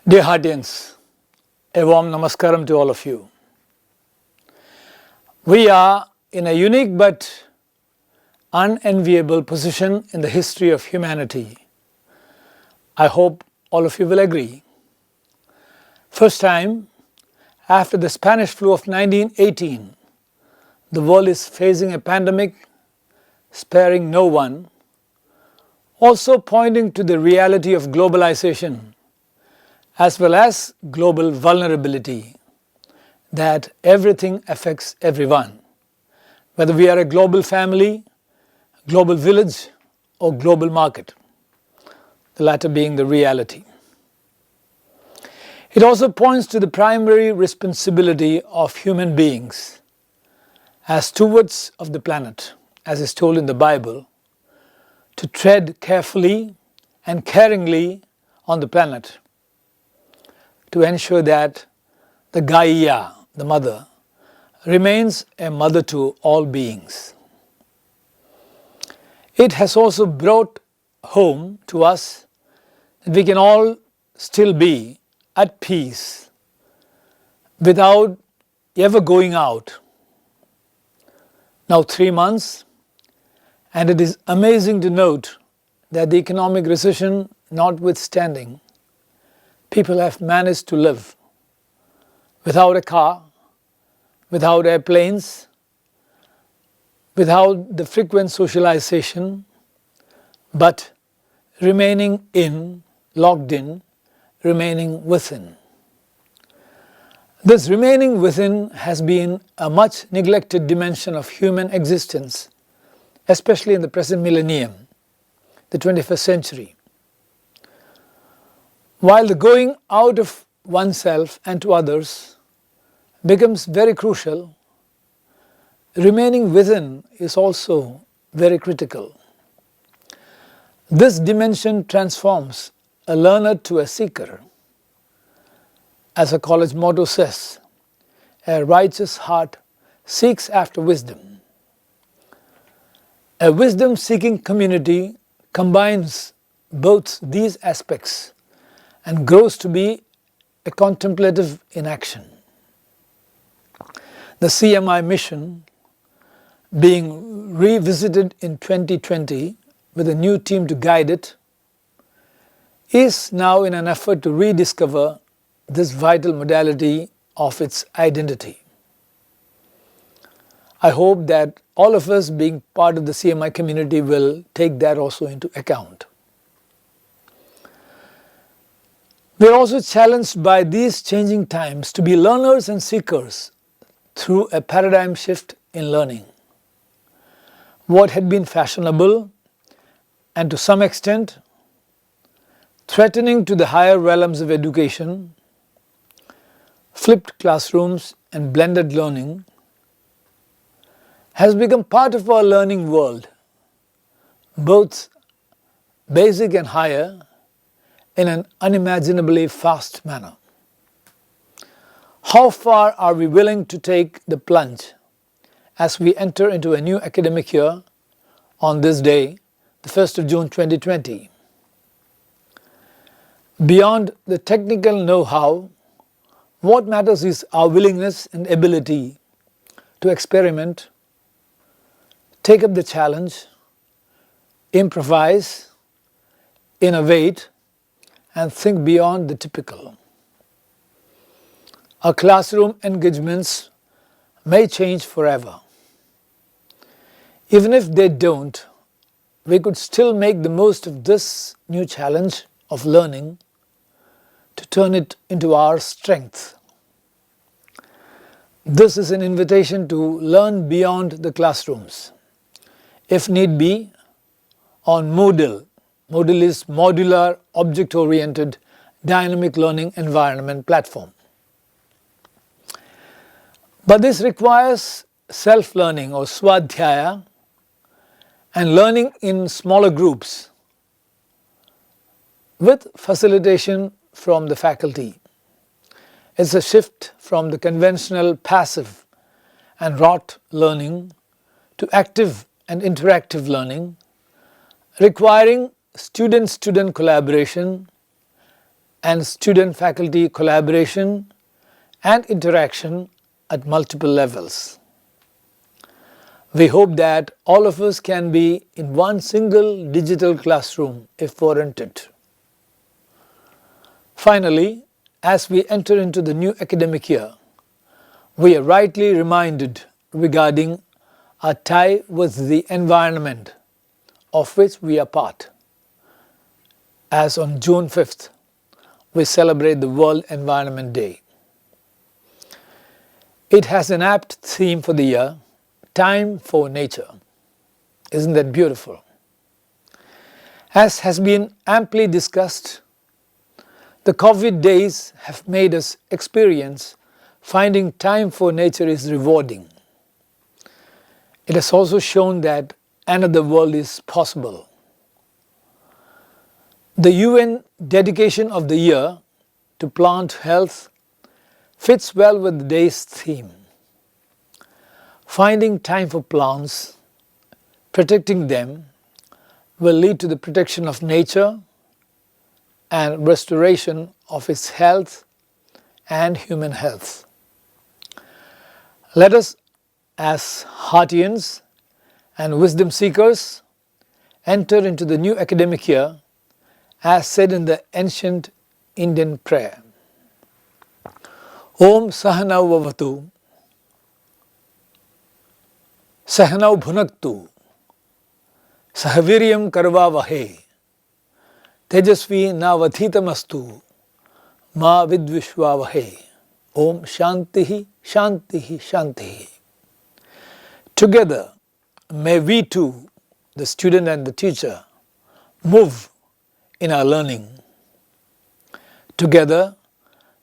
Dear Heartians, a warm namaskaram to all of you. We are in a unique but unenviable position in the history of humanity. I hope all of you will agree. First time after the Spanish flu of 1918, the world is facing a pandemic sparing no one, also pointing to the reality of globalization as well as global vulnerability, that everything affects everyone, whether we are a global family, global village or global market, the latter being the reality. It also points to the primary responsibility of human beings as stewards of the planet, as is told in the Bible, to tread carefully and caringly on the planet, to ensure that the Gaia, the mother, remains a mother to all beings. It has also brought home to us that we can all still be at peace without ever going out. Now 3 months, and it is amazing to note that the economic recession notwithstanding, people have managed to live without a car, without airplanes, without the frequent socialization, but remaining locked in, remaining within. This remaining within has been a much neglected dimension of human existence, especially in the present millennium, the 21st century. While the going out of oneself and to others becomes very crucial, remaining within is also very critical. This dimension transforms a learner to a seeker. As a college motto says, a righteous heart seeks after wisdom. A wisdom-seeking community combines both these aspects and grows to be a contemplative in action. The CMI mission, being revisited in 2020 with a new team to guide it, is now in an effort to rediscover this vital modality of its identity. I hope that all of us being part of the CMI community will take that also into account. We are also challenged by these changing times to be learners and seekers through a paradigm shift in learning. What had been fashionable and to some extent threatening to the higher realms of education, flipped classrooms and blended learning, has become part of our learning world, both basic and higher, in an unimaginably fast manner. How far are we willing to take the plunge as we enter into a new academic year on this day, the 1st of June 2020? Beyond the technical know-how, what matters is our willingness and ability to experiment, take up the challenge, improvise, innovate, and think beyond the typical. Our classroom engagements may change forever. Even if they don't, we could still make the most of this new challenge of learning to turn it into our strength. This is an invitation to learn beyond the classrooms, if need be, on Moodle. Moodle is Modular Object-Oriented Dynamic Learning Environment Platform. But this requires self-learning or swadhyaya and learning in smaller groups with facilitation from the faculty. It's a shift from the conventional passive and rote learning to active and interactive learning, requiring student-student collaboration and student-faculty collaboration and interaction at multiple levels. We hope that all of us can be in one single digital classroom if warranted. Finally, as we enter into the new academic year, we are rightly reminded regarding our tie with the environment of which we are part. As on June 5th, we celebrate the World Environment Day. It has an apt theme for the year, Time for Nature. Isn't that beautiful? As has been amply discussed, the COVID days have made us experience finding time for nature is rewarding. It has also shown that another world is possible. The UN dedication of the year to plant health fits well with the day's theme. Finding time for plants, protecting them, will lead to the protection of nature and restoration of its health and human health. Let us, as Heartians and wisdom seekers, enter into the new academic year as said in the ancient Indian prayer. Om Sahanau Vavatu, Sahanau Bhunaktu, Sahaviryam Karvavahe, Tejasvi Navathitamastu, Ma Vidvishvavahe. Om Shantihi, Shantihi, Shantihi. Together, may we too, the student and the teacher, move in our learning. Together,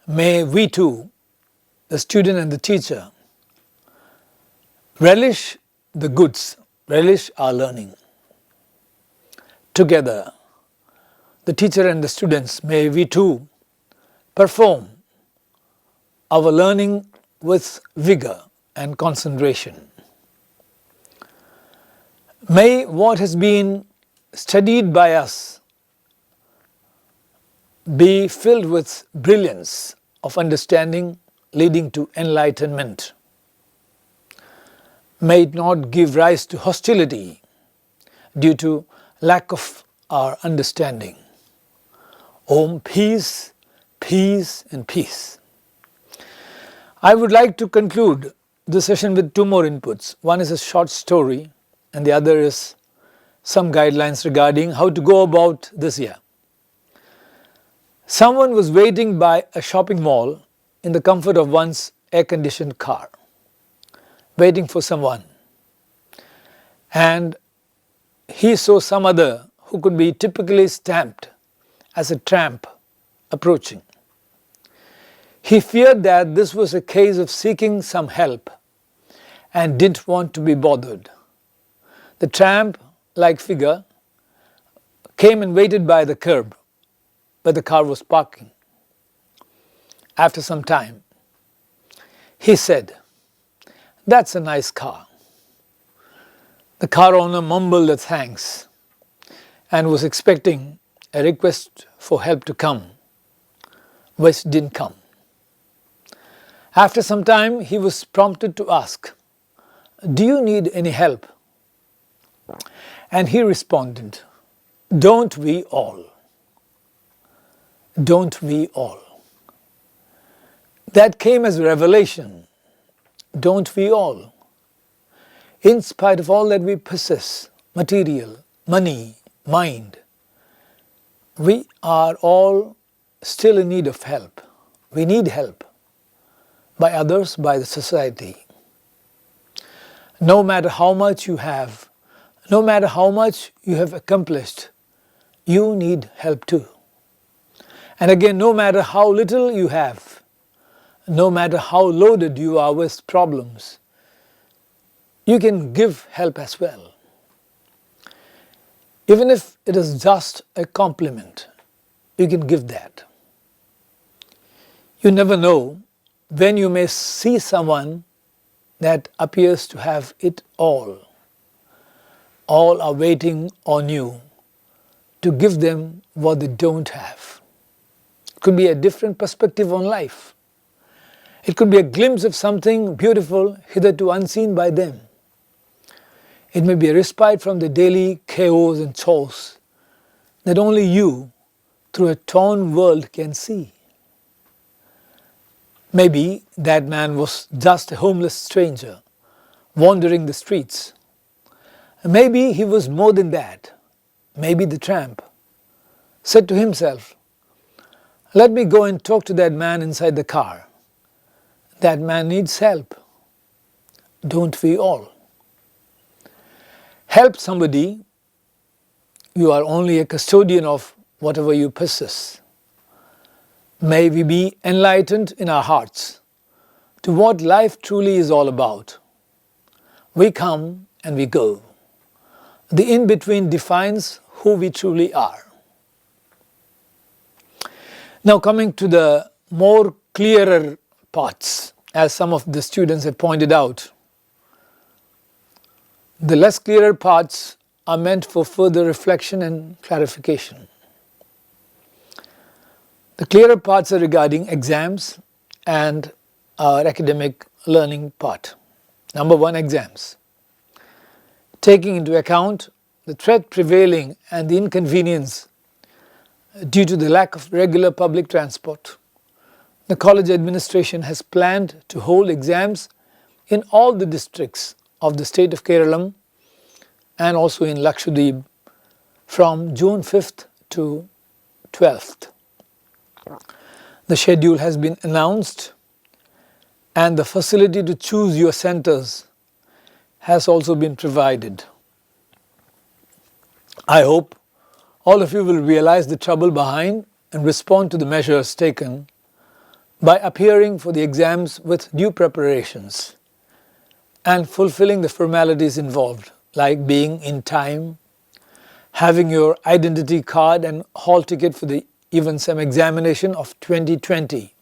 may we too, the student and the teacher, relish the goods, relish our learning. Together, the teacher and the students, may we too perform our learning with vigor and concentration. May what has been studied by us be filled with brilliance of understanding leading to enlightenment. May it not give rise to hostility due to lack of our understanding. Om, peace, peace and peace. I would like to conclude this session with two more inputs. One is a short story and the other is some guidelines regarding how to go about this year. Someone was waiting by a shopping mall in the comfort of one's air-conditioned car, waiting for someone. And he saw some other who could be typically stamped as a tramp approaching. He feared that this was a case of seeking some help and didn't want to be bothered. The tramp-like figure came and waited by the curb where the car was parking. After some time, he said, "That's a nice car." The car owner mumbled a thanks and was expecting a request for help to come, which didn't come. After some time, he was prompted to ask, "Do you need any help?" And he responded, "Don't we all? Don't we all?" That came as a revelation. Don't we all? In spite of all that we possess, material, money, mind, we are all still in need of help. We need help by others, by the society. No matter how much you have, no matter how much you have accomplished, you need help too. And again, no matter how little you have, no matter how loaded you are with problems, you can give help as well. Even if it is just a compliment, you can give that. You never know when you may see someone that appears to have it all. All are waiting on you to give them what they don't have. It could be a different perspective on life. It could be a glimpse of something beautiful hitherto unseen by them. It may be a respite from the daily chaos and chores that only you, through a torn world, can see. Maybe that man was just a homeless stranger wandering the streets. Maybe he was more than that. Maybe the tramp said to himself, "Let me go and talk to that man inside the car. That man needs help. Don't we all?" Help somebody, you are only a custodian of whatever you possess. May we be enlightened in our hearts to what life truly is all about. We come and we go. The in-between defines who we truly are. Now coming to the more clearer parts, as some of the students have pointed out. The less clearer parts are meant for further reflection and clarification. The clearer parts are regarding exams and our academic learning part. Number 1, exams. Taking into account the threat prevailing and the inconvenience due to the lack of regular public transport, the college administration has planned to hold exams in all the districts of the state of Kerala and also in Lakshadweep from June 5th to 12th. The schedule has been announced and the facility to choose your centers has also been provided. I hope all of you will realize the trouble behind and respond to the measures taken by appearing for the exams with due preparations and fulfilling the formalities involved, like being in time, having your identity card and hall ticket for the even SEM examination of 2020,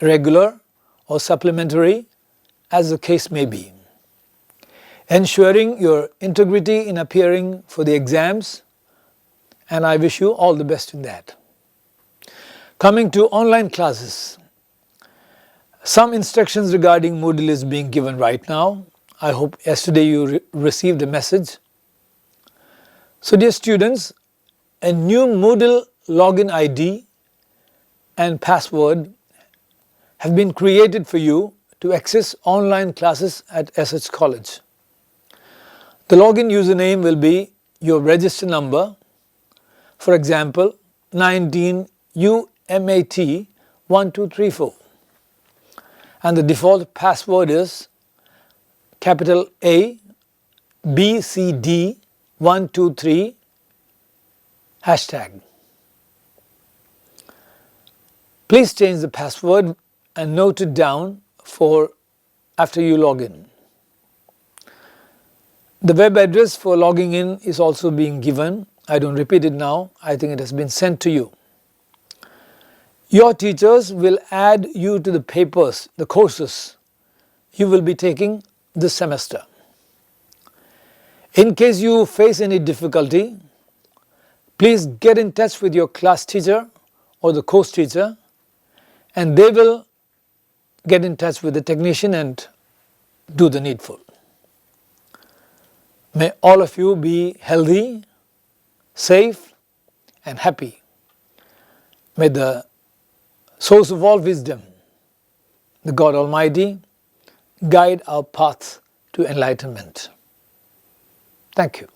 regular or supplementary as the case may be. Ensuring your integrity in appearing for the exams, and I wish you all the best in that. Coming to online classes, some instructions regarding Moodle is being given right now. I hope yesterday you received a message. So dear students, a new Moodle login ID and password have been created for you to access online classes at SH College. The login username will be your register number, for example 19UMAT1234, and the default password is capital A BCD123 hashtag. Please change the password and note it down for after you log in. The web address for logging in is also being given. I don't repeat it now. I think it has been sent to you. Your teachers will add you to the papers, the courses you will be taking this semester. In case you face any difficulty, please get in touch with your class teacher or the course teacher, and they will get in touch with the technician and do the needful. May all of you be healthy, safe and happy. May the source of all wisdom, the God Almighty, guide our path to enlightenment. Thank you.